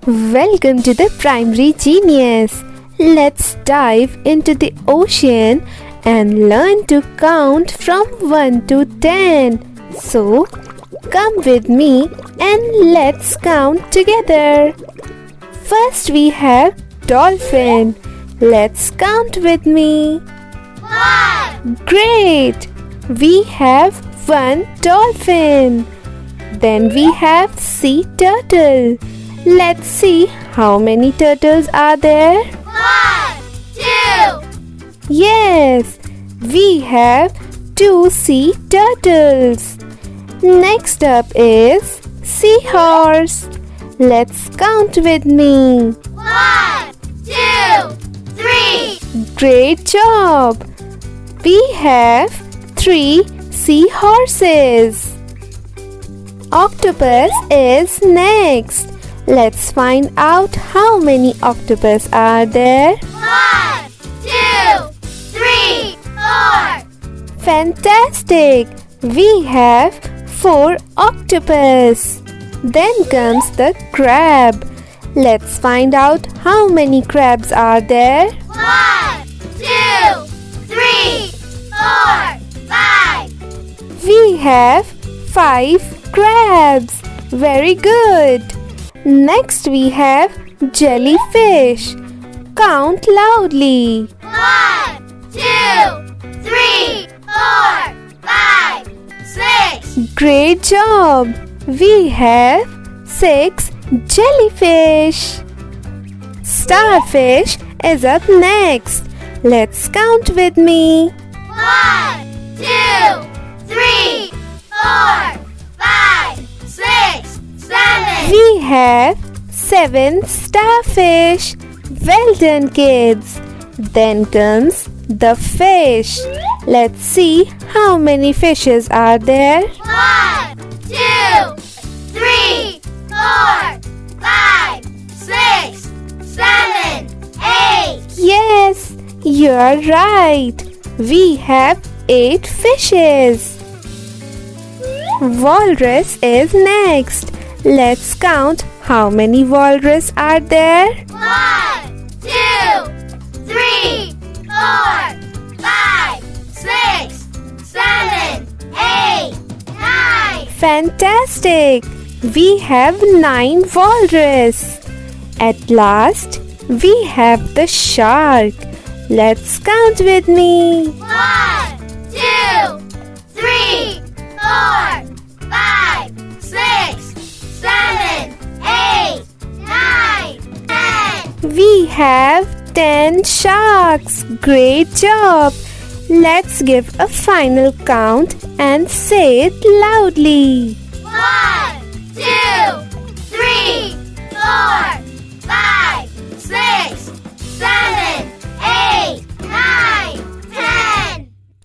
Welcome to the Primary Genius. Let's dive into the ocean and learn to count from 1 to 10. So, come with me and let's count together. First we have dolphin. Let's count with me. 1. Great! We have one dolphin. Then we have sea turtle. Let's see how many turtles are there. 1, 2. Yes, we have 2 sea turtles. Next up is seahorse. Let's count with me. 1, 2, 3. Great job! We have 3 seahorses. Octopus is next. Let's find out how many octopus are there. 1, 2, 3, 4. Fantastic! We have 4 octopus. Then comes the crab. Let's find out how many crabs are there. 1, 2, 3, 4, 5. We have 5 crabs. Very good. Next we have jellyfish. Count loudly. 1, 2, 3, 4, 5, 6. Great job. We have 6 jellyfish. Starfish is up next. Let's count with me. 1, 2, 3, 4, 5, 6, 7. We have 7 starfish. Well done, kids. Then comes the fish. Let's see how many fishes are there. 1, 2, 3, 4, 5, 6, 7, 8. Yes, you're right. We have 8 fishes. Walrus is next. Let's count how many walrus are there. 1, 2, 3, 4, 5, 6, 7, 8, 9. Fantastic! We have 9 walrus. At last, we have the shark. Let's count with me. 1, 2, 3, 4, 5, 6, 7, 8, 9, 10. We have 10 sharks. Great job! Let's give a final count and say it loudly. 1, 2, 3, 4,